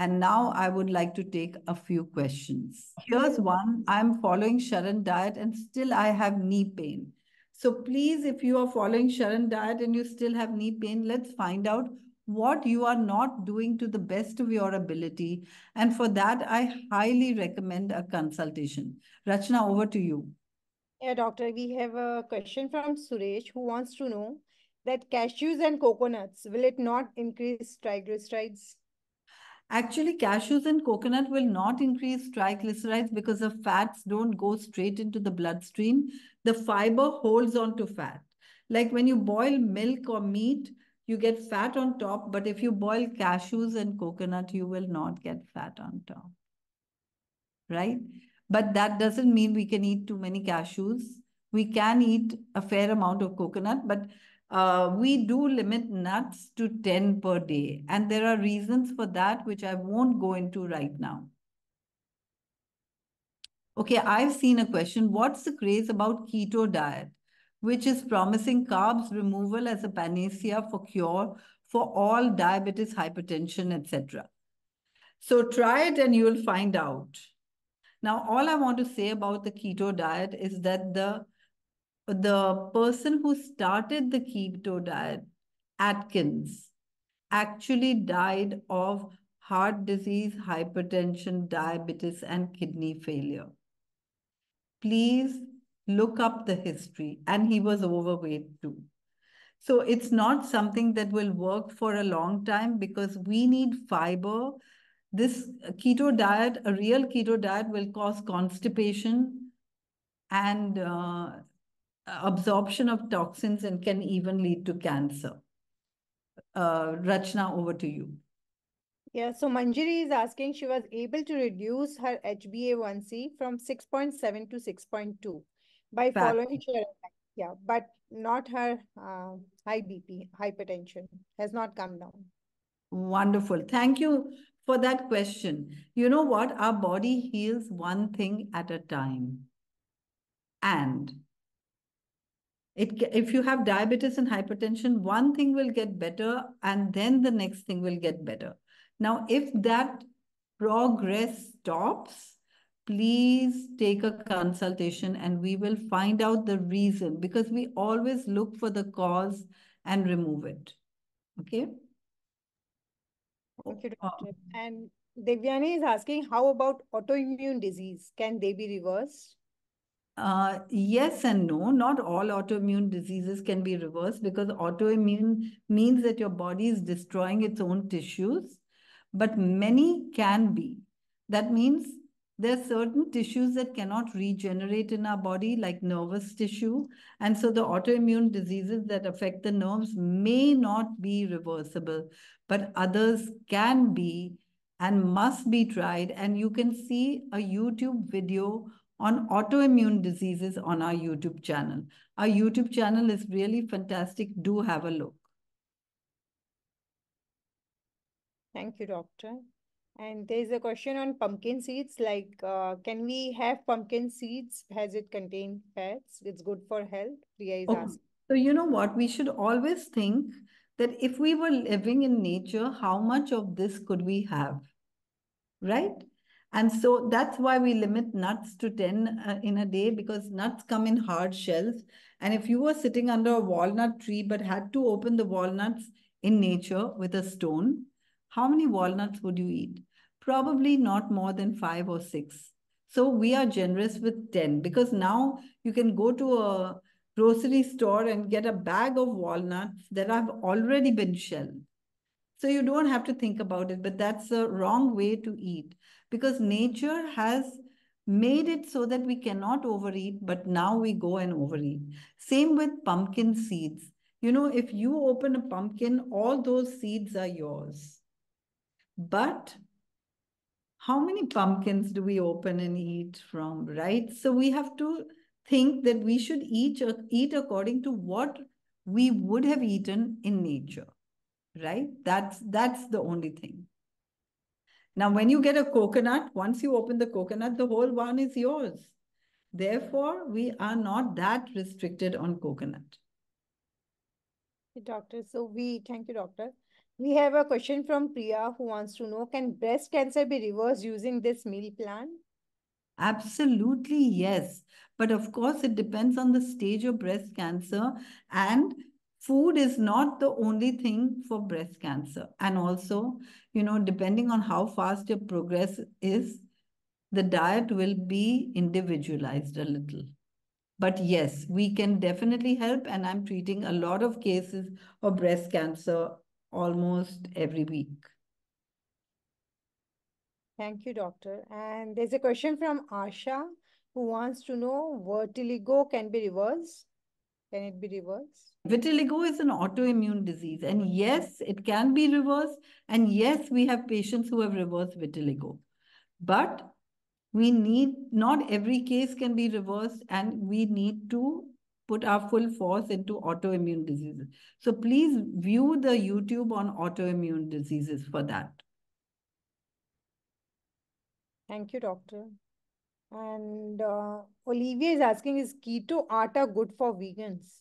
And now I would like to take a few questions. Here's one. I'm following SHARAN diet and still I have knee pain. So please, if you are following SHARAN diet and you still have knee pain, let's find out what you are not doing to the best of your ability. And for that, I highly recommend a consultation. Rachna, over to you. Yeah, doctor, we have a question from Suresh who wants to know that cashews and coconuts, will it not increase triglycerides? Actually, cashews and coconut will not increase triglycerides because the fats don't go straight into the bloodstream. The fiber holds on to fat. Like when you boil milk or meat, you get fat on top, but if you boil cashews and coconut, you will not get fat on top, right? But that doesn't mean we can eat too many cashews. We can eat a fair amount of coconut, but we do limit nuts to 10 per day. And there are reasons for that, which I won't go into right now. Okay, I've seen a question. What's the craze about keto diet, which is promising carbs removal as a panacea for cure for all diabetes, hypertension, etc.? So try it and you'll find out. Now, all I want to say about the keto diet is that the person who started the keto diet, Atkins, actually died of heart disease, hypertension, diabetes, and kidney failure. Please look up the history. And he was overweight too. So it's not something that will work for a long time because we need fiber. This keto diet, a real keto diet, will cause constipation and absorption of toxins and can even lead to cancer. Rachna, over to you. Yeah, so Manjari is asking, she was able to reduce her HbA1c from 6.7 to 6.2 by Fab. following SHARAN. Yeah, but not her high BP, hypertension has not come down. Wonderful. Thank you for that question. You know what? Our body heals one thing at a time. And if you have diabetes and hypertension, one thing will get better and then the next thing will get better. Now, if that progress stops, please take a consultation and we will find out the reason because we always look for the cause and remove it. Okay? Thank you, doctor. And Devyani is asking, how about autoimmune disease? Can they be reversed? Yes and no. Not all autoimmune diseases can be reversed because autoimmune means that your body is destroying its own tissues, but many can be. That means there are certain tissues that cannot regenerate in our body, like nervous tissue. And so the autoimmune diseases that affect the nerves may not be reversible, but others can be and must be tried. And you can see a YouTube video on autoimmune diseases on our YouTube channel. Our YouTube channel is really fantastic. Do have a look. Thank you, doctor. And there's a question on pumpkin seeds, like, can we have pumpkin seeds? Has it contain fats? It's good for health. Priya is Okay. asking. So you know what? We should always think that if we were living in nature, how much of this could we have? Right? And so that's why we limit nuts to 10 in a day because nuts come in hard shells. And if you were sitting under a walnut tree but had to open the walnuts in nature with a stone, how many walnuts would you eat? Probably not more than 5 or 6. So we are generous with 10 because now you can go to a grocery store and get a bag of walnuts that have already been shelled. So you don't have to think about it, but that's the wrong way to eat because nature has made it so that we cannot overeat, but now we go and overeat. Same with pumpkin seeds. You know, if you open a pumpkin, all those seeds are yours. But how many pumpkins do we open and eat from, right? So we have to think that we should eat according to what we would have eaten in nature, right? That's the only thing. Now, when you get a coconut, once you open the coconut, the whole one is yours. Therefore, we are not that restricted on coconut. Doctor, so we thank you, doctor. We have a question from Priya who wants to know, can breast cancer be reversed using this meal plan? Absolutely, yes. But of course, it depends on the stage of breast cancer. And food is not the only thing for breast cancer. And also, depending on how fast your progress is, the diet will be individualized a little. But yes, we can definitely help. And I'm treating a lot of cases of breast cancer almost every week. Thank you, doctor. And there's a question from Asha who wants to know, vertigo can be reversed? Can it be reversed? Vitiligo is an autoimmune disease, and yes, it can be reversed. And yes, we have patients who have reversed vitiligo. But we need, not every case can be reversed, and we need to put our full force into autoimmune diseases. So please view the YouTube on autoimmune diseases for that. Thank you, doctor. And Olivia is asking, is keto atta good for vegans?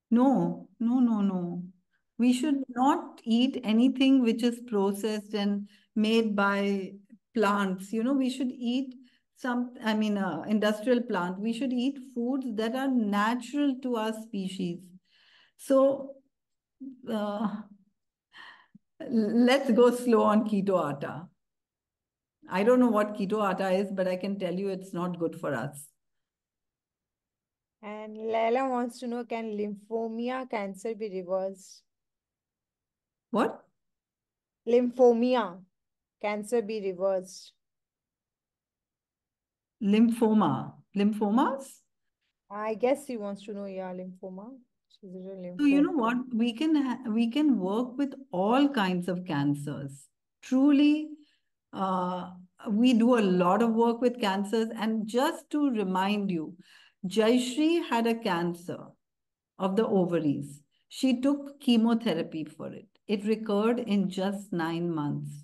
No, no, no, no. We should not eat anything which is processed and made by plants. We should eat industrial plant. We should eat foods that are natural to our species. So uh, let's go slow on keto atta. I don't know what keto atta is, but I can tell you it's not good for us. And Laila wants to know, can lymphomia cancer be reversed? What? Lymphomia cancer be reversed? Lymphoma. Lymphomas? I guess he wants to know, yeah, lymphoma. Is it a So you know lymphoma? what? We can work with all kinds of cancers. Truly, uh, we do a lot of work with cancers. And just to remind you, Jayashree had a cancer of the ovaries. She took chemotherapy for it. It recurred in just 9 months.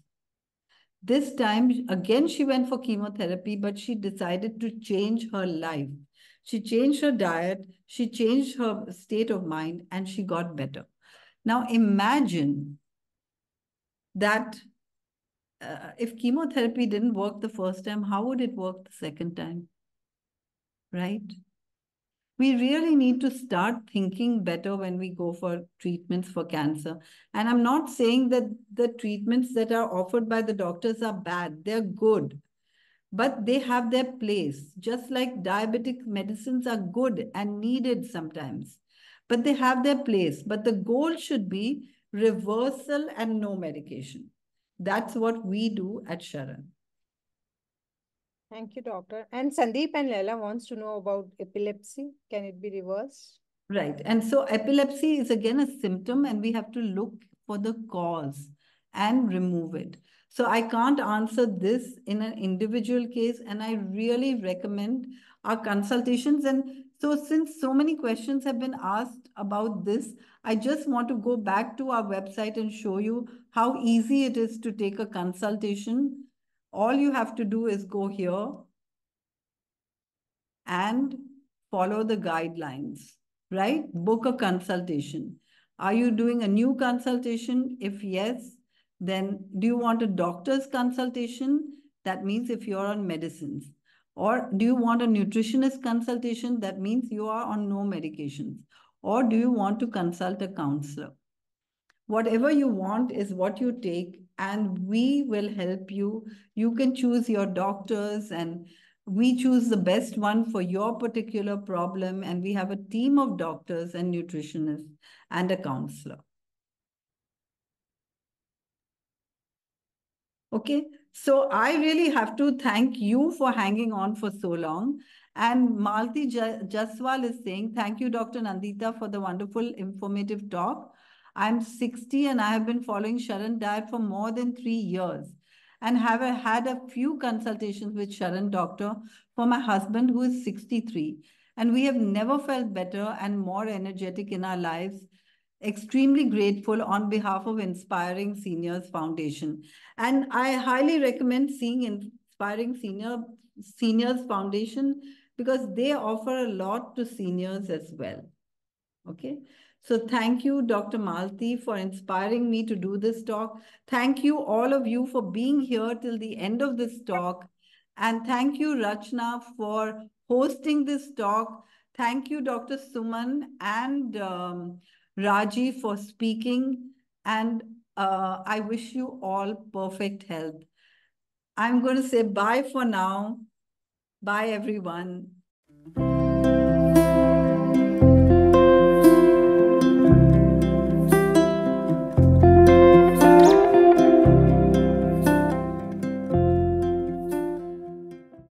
This time, again, she went for chemotherapy, but she decided to change her life. She changed her diet, she changed her state of mind, and she got better. Now, imagine that if chemotherapy didn't work the first time, how would it work the second time? Right? We really need to start thinking better when we go for treatments for cancer. And I'm not saying that the treatments that are offered by the doctors are bad, they're good. But they have their place, just like diabetic medicines are good and needed sometimes. But they have their place. But the goal should be reversal and no medication. That's what we do at SHARAN. Thank you, doctor. And Sandeep and Laila wants to know about epilepsy. Can it be reversed? Right. And so epilepsy is again a symptom, and we have to look for the cause and remove it. So I can't answer this in an individual case, and I really recommend our consultations. And so, since so many questions have been asked about this, I just want to go back to our website and show you how easy it is to take a consultation. All you have to do is go here and follow the guidelines, right? Book a consultation. Are you doing a new consultation? If yes, then do you want a doctor's consultation? That means if you're on medicines. Or do you want a nutritionist consultation? That means you are on no medications. Or do you want to consult a counselor? Whatever you want is what you take, and we will help you. You can choose your doctors, and we choose the best one for your particular problem. And we have a team of doctors and nutritionists and a counselor. Okay, so I really have to thank you for hanging on for so long. And Malti Jaswal is saying, thank you, Dr. Nandita, for the wonderful, informative talk. I'm 60 and I have been following Sharan diet for more than 3 years and have had a few consultations with Sharan doctor for my husband who is 63. And we have never felt better and more energetic in our lives. Extremely grateful on behalf of Inspiring Seniors Foundation. And I highly recommend seeing Inspiring Seniors Foundation because they offer a lot to seniors as well. Okay. So thank you, Dr. Malti, for inspiring me to do this talk. Thank you, all of you, for being here till the end of this talk. And thank you, Rachna, for hosting this talk. Thank you, Dr. Suman and Raji, for speaking. And I wish you all perfect health. I'm going to say bye for now. Bye, everyone.